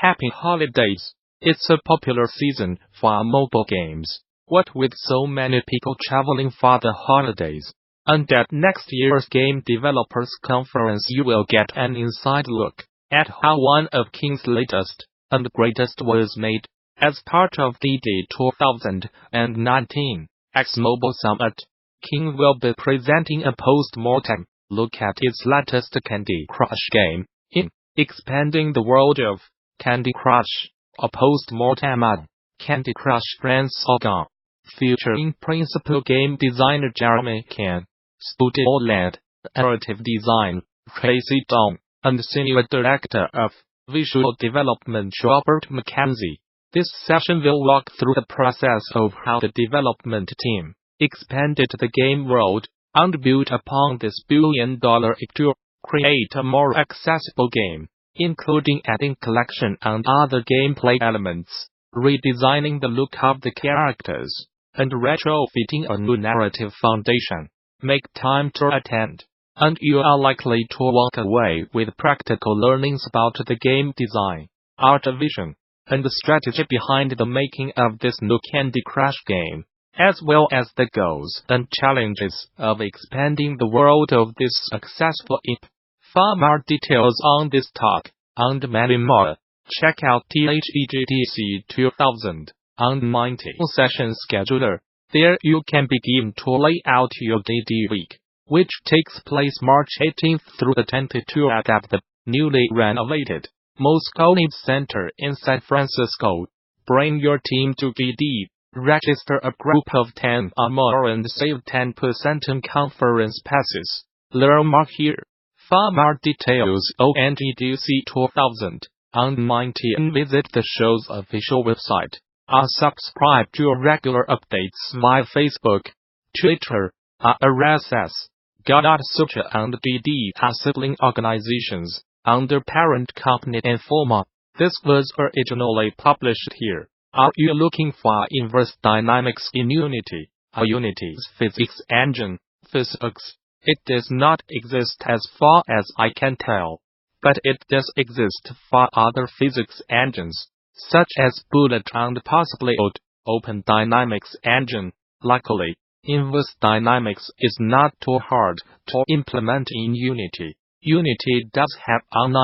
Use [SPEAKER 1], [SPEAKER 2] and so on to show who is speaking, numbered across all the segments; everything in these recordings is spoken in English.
[SPEAKER 1] Happy holidays! It's a popular season for mobile games. What with so many people traveling for the holidays. And at next year's Game Developers Conference you will get an inside look at how one of King's latest and greatest was made. As part of the 2019 X Mobile Summit, King will be presenting a post-mortem look at its latest Candy Crush game, in expanding the world of Candy Crush, a post-mortem on Candy Crush Friends Saga, featuring principal game designer Jeremy Can, studio-led narrative design Tracy Dawn, and senior director of visual development Robert McKenzie. This session will walk through the process of how the development team expanded the game world and built upon this billion-dollar to create a more accessible game, including adding collection and other gameplay elements, redesigning the look of the characters, and retrofitting a new narrative foundation. Make time to attend, and you are likely to walk away with practical learnings about the game design, art vision, and the strategy behind the making of this new Candy Crush game, as well as the goals and challenges of expanding the world of this successful IP. For more details on this talk, and many more, check out GDC 2019 session scheduler. There you can begin to lay out your DD week, which takes place March 18th through the 22nd at the newly renovated Moscone Center in San Francisco. Bring your team to GD, register a group of 10 or more and save 10% on conference passes. Learn more here. For more details on GDC 2019 visit the show's official website, or subscribe to regular updates via Facebook, Twitter, RSS. Gamasutra and GD are sibling organizations under parent company Informa. This was originally published here. Are you looking for inverse dynamics in Unity, or Unity's physics engine, physics? It does not exist as far as I can tell, but it does exist for other physics engines, such as Bullet and possibly Open Dynamics engine. Luckily, inverse dynamics is not too hard to implement in Unity. Unity does have an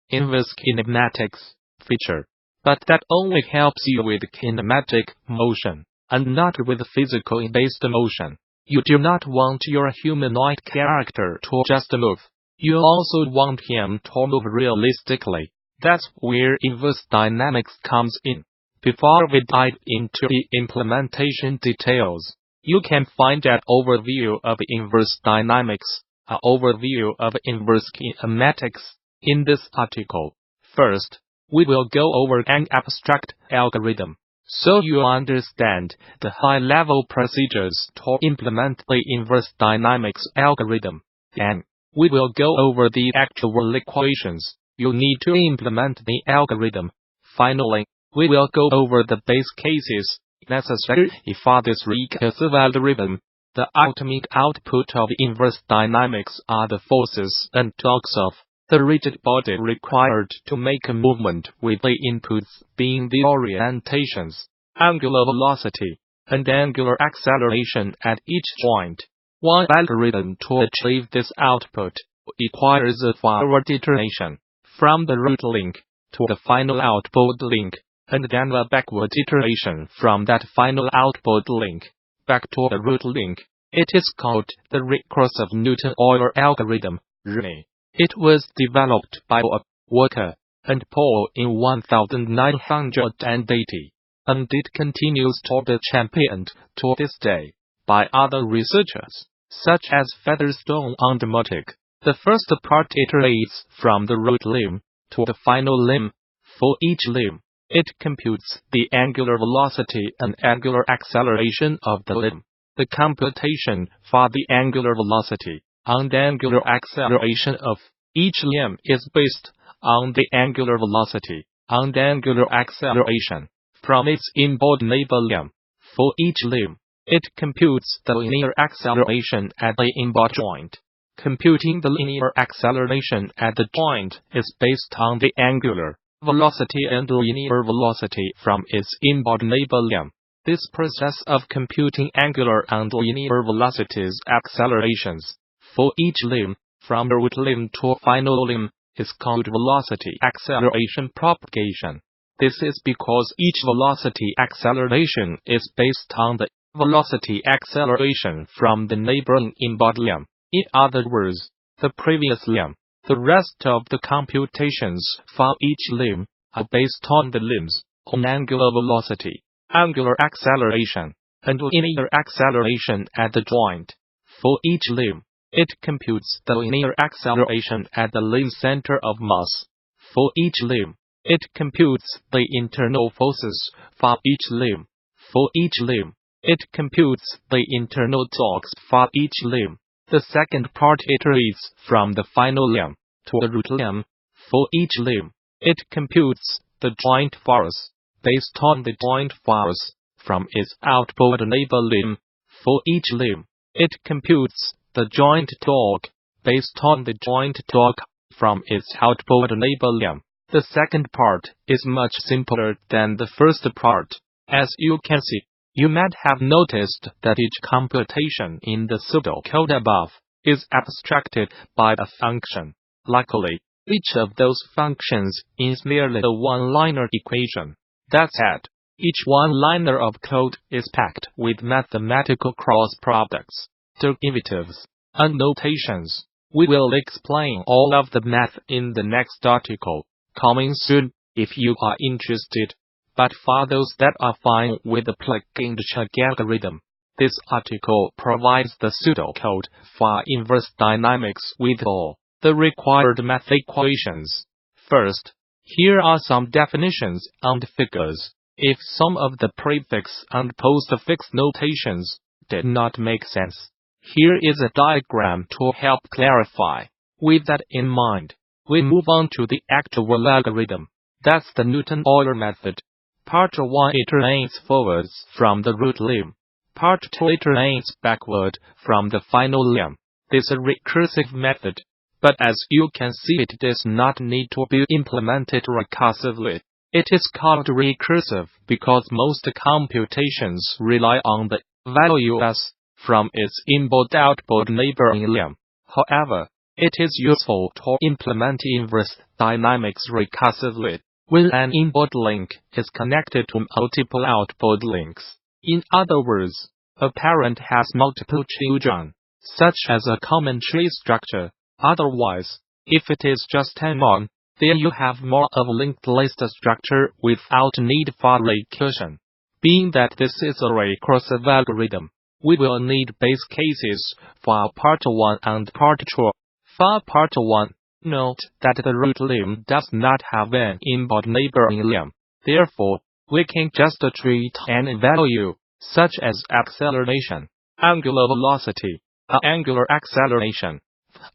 [SPEAKER 1] inverse kinematics feature, but that only helps you with kinematic motion, and not with physical-based motion. You do not want your humanoid character to just move. You also want him to move realistically. That's where inverse dynamics comes in. Before we dive into the implementation details, you can find an overview of inverse dynamics, an overview of inverse kinematics, in this article. First, we will go over an abstract algorithm, so you understand the high-level procedures to implement the inverse dynamics algorithm. Then, we will go over the actual equations you need to implement the algorithm. Finally, we will go over the base cases necessary for this recursive algorithm. The ultimate output of inverse dynamics are the forces and torques of the rigid body required to make a movement, with the inputs being the orientations, angular velocity, and angular acceleration at each joint. One algorithm to achieve this output requires a forward iteration from the root link to the final output link, and then a backward iteration from that final output link back to the root link. It is called the recursive Newton-Euler algorithm, RNE. It was developed by Walker and Paul in 1980, and it continues to be championed to this day by other researchers, such as Featherstone and Motic. The first part iterates from the root limb to the final limb. For each limb, it computes the angular velocity and angular acceleration of the limb. The computation for the angular velocity and angular acceleration of each limb is based on the angular velocity and angular acceleration from its inboard neighbor limb. For each limb, it computes the linear acceleration at the inboard joint. Computing the linear acceleration at the joint is based on the angular velocity and linear velocity from its inboard neighbor limb. This process of computing angular and linear velocities accelerations for each limb, from a root limb to a final limb, is called velocity acceleration propagation. This is because each velocity acceleration is based on the velocity acceleration from the neighboring inboard limb. In other words, the previous limb. The rest of the computations for each limb are based on the limb's own angular velocity, angular acceleration, and linear acceleration at the joint. For each limb, it computes the linear acceleration at the limb center of mass. For each limb, it computes the internal forces for each limb. For each limb, it computes the internal torques for each limb. The second part iterates from the final limb to the root limb. For each limb, it computes the joint force based on the joint force from its outboard neighbor limb. For each limb, it computes the joint torque based on the joint torque from its outboard neighbor limb. The second part is much simpler than the first part. As you can see, you might have noticed that each computation in the pseudocode above is abstracted by a function. Luckily, each of those functions is merely a one-liner equation. That said, each one-liner of code is packed with mathematical cross products, derivatives, and notations. We will explain all of the math in the next article, coming soon, if you are interested. But for those that are fine with the plug-and-chug algorithm, this article provides the pseudocode for inverse dynamics with all the required math equations. First, here are some definitions and figures. If some of the prefix and postfix notations did not make sense, here is a diagram to help clarify. With that in mind, we move on to the actual algorithm. That's the Newton-Euler method. Part 1 iterates forwards from the root limb. Part 2 iterates backward from the final limb. This is a recursive method, but as you can see, it does not need to be implemented recursively. It is called recursive because most computations rely on the value s from its inboard-outboard neighboring limb. However, it is useful to implement inverse dynamics recursively when an inboard link is connected to multiple outboard links. In other words, a parent has multiple children, such as a common tree structure. Otherwise, if it is just one, then you have more of a linked list structure without need for recursion. Being that this is a recursive algorithm, we will need base cases for part 1 and part 2. For part 1, note that the root limb does not have an inboard neighboring limb. Therefore, we can just treat any value, such as acceleration, angular velocity, or angular acceleration,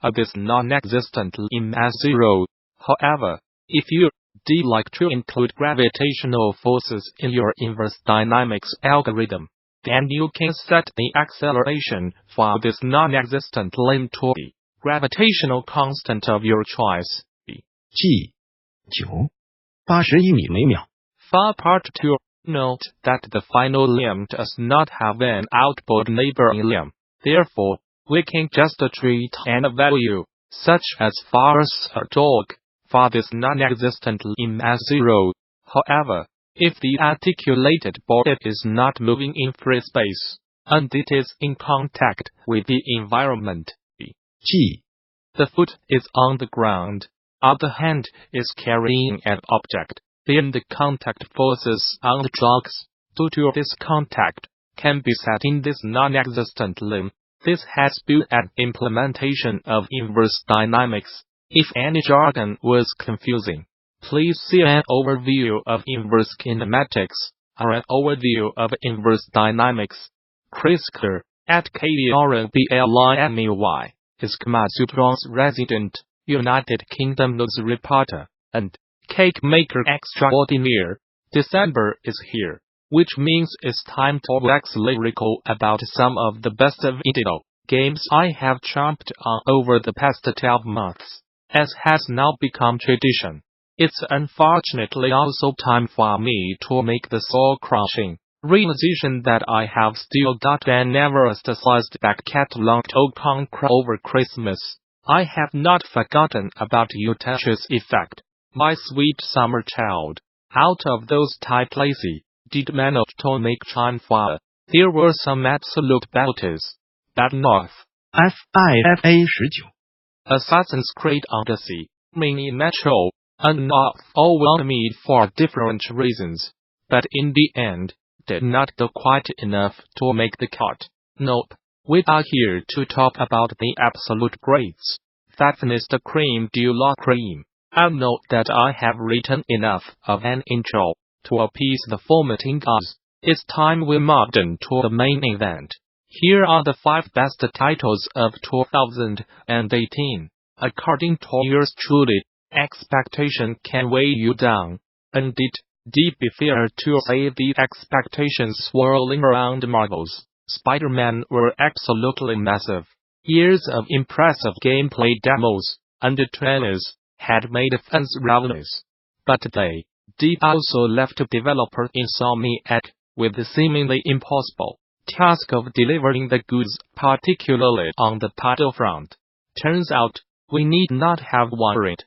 [SPEAKER 1] of this non-existent limb as 0. However, if you like to include gravitational forces in your inverse dynamics algorithm, then you can set the acceleration for this non-existent limb to be gravitational constant of your choice.
[SPEAKER 2] G 981米每秒
[SPEAKER 1] For part 2, note that the final limb does not have an outboard neighboring limb. Therefore, we can just treat any value, such as force or torque, for this non-existent limb as 0. However, if the articulated body is not moving in free space, and it is in contact with the environment,
[SPEAKER 2] G
[SPEAKER 1] the foot is on the ground, or the hand is carrying an object, then the contact forces on the drugs, due to this contact, can be set in this non-existent limb. This has been an implementation of inverse dynamics. If any jargon was confusing, please see an overview of inverse kinematics, or an overview of inverse dynamics. Chris Kerr, at KDRNBLIMEY, is Gamasutra's resident United Kingdom news reporter, and Cake Maker Extraordinaire. December is here, which means it's time to wax lyrical about some of the best video games I have chomped on over the past 12 months, as has now become tradition. It's unfortunately also time for me to make the soul-crushing realization that I have still got an Everest-sized back catalog to conquer over Christmas. I have not forgotten about you, Tetris effect, my sweet summer child. Out of those type lazy, did manage to make time for. There were some absolute belters. Bad North,
[SPEAKER 2] FIFA 19
[SPEAKER 1] Assassin's Creed Odyssey, Mini Metro, and North all won me for different reasons, but in the end, did not do quite enough to make the cut. Nope. We are here to talk about the absolute greats. Fatness cream de la cream. I'll note that I have written enough of an intro to appease the formatting gods. It's time we moved on to the main event. Here are the 5 best titles of 2018. According to yours truly, expectation can weigh you down. And it'd be fair to say the expectations swirling around Marvel's Spider-Man were absolutely massive. Years of impressive gameplay demos and trailers had made fans ravenous. But they also left developer Insomniac with the seemingly impossible task of delivering the goods, particularly on the title front. Turns out, we need not have worried.